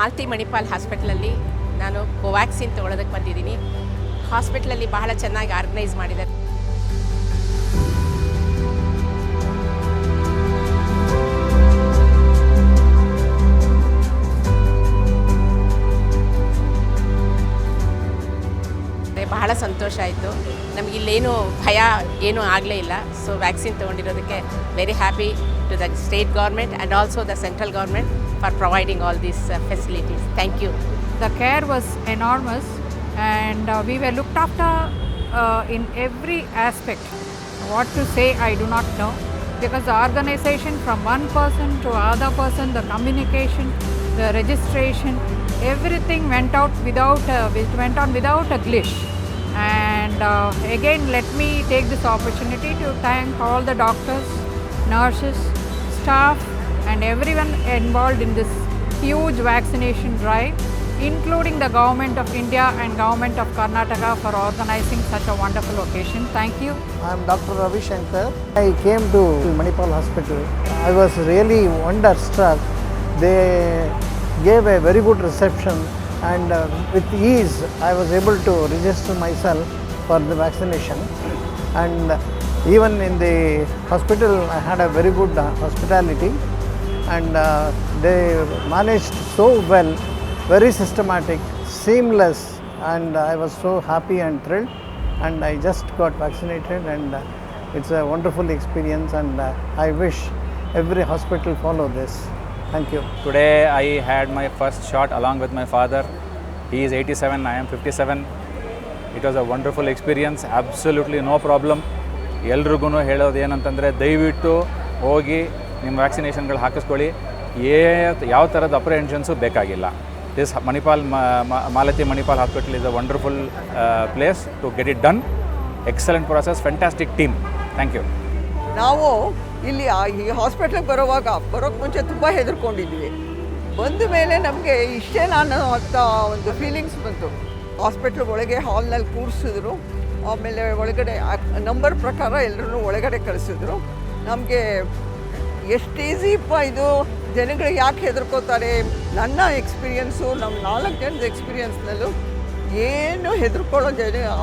ಮಾಲ್ತಿ ಮಣಿಪಾಲ್ ಹಾಸ್ಪಿಟಲಲ್ಲಿ ನಾನು ಕೋವ್ಯಾಕ್ಸಿನ್ ತೊಗೊಳೋದಕ್ಕೆ ಬಂದಿದ್ದೀನಿ. ಹಾಸ್ಪಿಟಲಲ್ಲಿ ಬಹಳ ಚೆನ್ನಾಗಿ ಆರ್ಗನೈಸ್ ಮಾಡಿದ್ದಾರೆ. ಬಹಳ ಸಂತೋಷ ಆಯಿತು. ನಮಗಿಲ್ಲೇನು ಭಯ ಏನೂ ಆಗಲೇ ಇಲ್ಲ. ಸೊ ವ್ಯಾಕ್ಸಿನ್ ತೊಗೊಂಡಿರೋದಕ್ಕೆ very happy to the state government and also the central government for providing all these facilities. Thank you. The care was enormous and we were looked after in every aspect. What to say, I do not know, because the organization from one person to other person, the communication, the registration, everything went on without a glitch. And again, let me take this opportunity to thank all the doctors, nurses, staff and everyone involved in this huge vaccination drive, including the Government of India and Government of Karnataka for organizing such a wonderful occasion. Thank you. I am Dr. Ravi Shankar. I came to Manipal Hospital. I was really wonderstruck. They gave a very good reception and with ease I was able to register myself for the vaccination. And even in the hospital, I had a very good hospitality and they managed so well, very systematic, seamless, and I was so happy and thrilled, and I just got vaccinated and it's a wonderful experience and I wish every hospital follow this. Thank you. Today I had my first shot along with my father. He is 87, I am 57. It was a wonderful experience, absolutely no problem. ಎಲ್ರಿಗೂ ಹೇಳೋದು ಏನಂತಂದರೆ ದಯವಿಟ್ಟು ಹೋಗಿ ನಿಮ್ಮ ವ್ಯಾಕ್ಸಿನೇಷನ್ಗಳು ಹಾಕಿಸ್ಕೊಳ್ಳಿ. ಯಾವ ಥರದ apprehensions ಬೇಕಾಗಿಲ್ಲ. This Malathi Manipal hospital is a wonderful place to get it done. Excellent process, fantastic team. Thank you. ನಾವು ಇಲ್ಲಿ ಈ ಹಾಸ್ಪಿಟ್ಲಿಗೆ ಬರೋಕ್ಕೆ ಮುಂಚೆ ತುಂಬ ಹೆದರ್ಕೊಂಡಿದ್ವಿ. ಬಂದ ಮೇಲೆ ನಮಗೆ ಇಷ್ಟೇ ನಾನು ಅಂತ ಒಂದು ಫೀಲಿಂಗ್ಸ್ ಬಂತು. ಹಾಸ್ಪಿಟ್ಲ್ ಒಳಗೆ ಹಾಲ್ನಲ್ಲಿ ಕೂರಿಸಿದ್ರು, ಆಮೇಲೆ ಒಳಗಡೆ ನಂಬರ್ ಪ್ರಕಾರ ಎಲ್ಲರೂ ಒಳಗಡೆ ಕಳಿಸಿದ್ರು. ನಮಗೆ ಎಷ್ಟು ಈಸಿಪ್ಪ ಇದು, ಜನಗಳು ಯಾಕೆ ಹೆದರ್ಕೋತಾರೆ. ನನ್ನ ಎಕ್ಸ್ಪೀರಿಯನ್ಸು, ನಮ್ಮ 4 ಜನದ ಎಕ್ಸ್ಪೀರಿಯನ್ಸ್ನಲ್ಲೂ ಏನು ಹೆದರ್ಕೊಳ್ಳೋ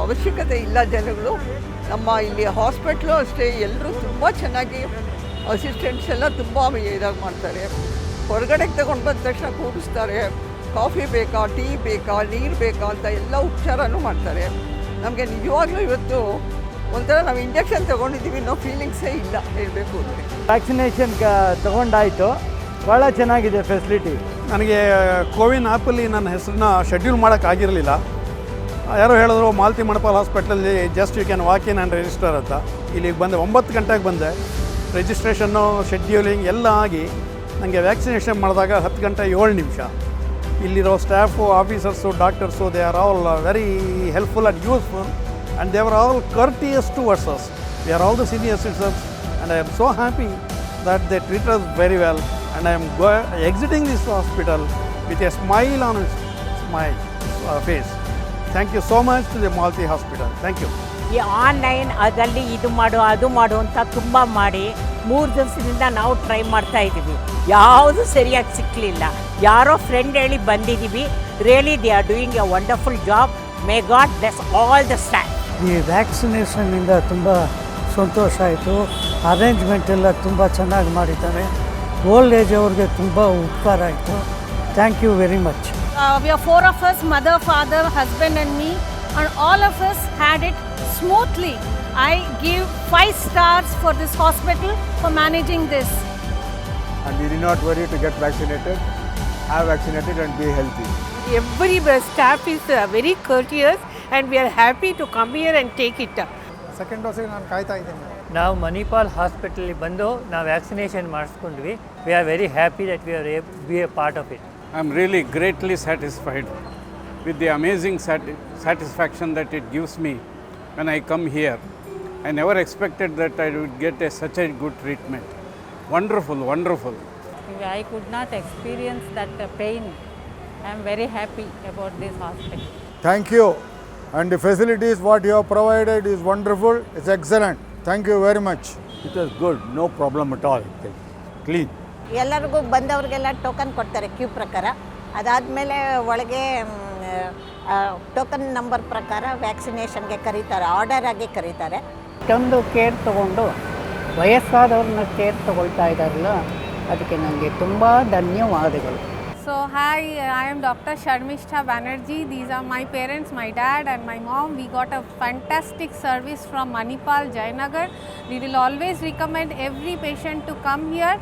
ಅವಶ್ಯಕತೆ ಇಲ್ಲ ಜನಗಳು. ನಮ್ಮ ಇಲ್ಲಿ ಹಾಸ್ಪಿಟ್ಲು ಅಷ್ಟೇ, ಎಲ್ಲರೂ ತುಂಬ ಚೆನ್ನಾಗಿ ಅಸಿಸ್ಟೆಂಟ್ಸ್ ಎಲ್ಲ ತುಂಬ ಇದಾಗಿ ಮಾಡ್ತಾರೆ. ಹೊರಗಡೆಗೆ ತಗೊಂಡು ಬಂದ ತಕ್ಷಣ ಕೂರಿಸ್ತಾರೆ. ಕಾಫಿ ಬೇಕಾ, ಟೀ ಬೇಕಾ, ನೀರು ಬೇಕಾ ಅಂತ ಎಲ್ಲ ಉಪಚಾರನೂ ಮಾಡ್ತಾರೆ. ನಮಗೆ ನಿಜವಾಗ್ಲೂ ಇವತ್ತು ಒಂಥರ ನಾವು ಇಂಜೆಕ್ಷನ್ ತೊಗೊಂಡಿದ್ದೀವಿ ಅನ್ನೋ ಫೀಲಿಂಗ್ಸೇ ಇಲ್ಲ ಹೇಳಬೇಕು ಅಂದರೆ. ವ್ಯಾಕ್ಸಿನೇಷನ್ ತೊಗೊಂಡಾಯಿತು, ಭಾಳ ಚೆನ್ನಾಗಿದೆ ಫೆಸಿಲಿಟಿ. ನನಗೆ ಕೋವಿನ್ ಆ್ಯಪಲ್ಲಿ ನನ್ನ ಹೆಸರನ್ನ ಶೆಡ್ಯೂಲ್ ಮಾಡೋಕ್ಕಾಗಿರಲಿಲ್ಲ. ಯಾರೋ ಹೇಳಿದ್ರು ಮಾಲ್ತಿ ಮಣಿಪಾಲ್ ಹಾಸ್ಪಿಟಲಲ್ಲಿ just you can walk in and register ಅಂತ. ಇಲ್ಲಿಗೆ ಬಂದೆ, 9 ಗಂಟೆಗೆ ಬಂದೆ. ರಿಜಿಸ್ಟ್ರೇಷನ್ನು, ಶೆಡ್ಯೂಲಿಂಗ್ ಎಲ್ಲ ಆಗಿ ನನಗೆ ವ್ಯಾಕ್ಸಿನೇಷನ್ ಮಾಡಿದಾಗ 10 ಗಂಟೆ 7 ನಿಮಿಷ. ಇಲ್ಲಿರೋ staff, officers, doctors, they are all very helpful and useful and they are all courteous towards us. We are all the senior citizens and I am so happy that they treat us very well and I am exiting this hospital with a smile on my face. Thank you so much to the Malti Hospital. Thank you. ಈ online ಅದರಲ್ಲಿ ಇದು ಮಾಡು ಅದು ಮಾಡು ಅಂತ ತುಂಬ ಮಾಡಿ 3 ದಿವಸದಿಂದ ನಾವು ಟ್ರೈ ಮಾಡ್ತಾ ಇದ್ದೀವಿ. ಯಾವುದು ಸರಿಯಾಗಿ ಸಿಕ್ಕಲಿಲ್ಲ. ಯಾರೋ ಫ್ರೆಂಡ್ ಹೇಳಿ ಬಂದಿದ್ದೀವಿ. Really they are doing A wonderful job. May god bless all the staff. ಈ ವ್ಯಾಕ್ಸಿನೇಷನ್ನಿಂದ ತುಂಬ ಸಂತೋಷ ಆಯಿತು. ಅರೇಂಜ್ಮೆಂಟ್ ಎಲ್ಲ ತುಂಬ ಚೆನ್ನಾಗಿ ಮಾಡಿದ್ದಾರೆ. ಓಲ್ಡ್ ಏಜ್ ಅವ್ರಿಗೆ ತುಂಬ ಉಪಕಾರ ಆಯಿತು. Thank you very much. We are 4 of us, mother, father, husband and me, and all of us had it smoothly. I give 5 stars for this hospital for managing this. And you need not worry to get vaccinated. Have vaccinated and be healthy. Every staff is very courteous and we are happy to come here and take it. Second ಡೋಸಿಗೆ ನಾನು ಕಾಯ್ತಾ ಇದ್ದೀನಿ. ನಾವು ಮಣಿಪಾಲ್ ಹಾಸ್ಪಿಟಲಿಗೆ ಬಂದು ನಾವು vaccination ಮಾಡಿಸ್ಕೊಂಡ್ವಿ. We are very happy that we are be a part of it. I am really greatly satisfied with the amazing satisfaction that it gives me when I come here. I never expected that I would get such a good treatment. Wonderful, wonderful. I could not experience that pain. I am very happy about this hospital. Thank you. And the facilities what you have provided is wonderful. It's excellent. Thank you very much. It was good, no problem at all. Clean. ಎಲ್ಲರಿಗೂ ಬಂದವರಿಗೆಲ್ಲ token ಕೊಡ್ತಾರೆ Q ಪ್ರಕಾರ. ಅದಾದಮೇಲೆ ಒಳಗೆ token number ಪ್ರಕಾರ ವ್ಯಾಕ್ಸಿನೇಷನ್ಗೆ ಕರೀತಾರೆ, order ಆಗಿ ಕರೀತಾರೆ. ಇಷ್ಟೊಂದು ಕೇರ್ ತಗೊಂಡು ವಯಸ್ಸಾದವ್ರನ್ನ ಕೇರ್ ತಗೊಳ್ತಾ ಇದ್ದಾರಲ್ಲ, ಅದಕ್ಕೆ ನನಗೆ ತುಂಬ ಧನ್ಯವಾದಗಳು. So hi, I am Dr. Sharmishta Banerjee. These are my parents, my dad and my mom. We got a fantastic service from Manipal Jayanagar. We will always recommend every patient to come here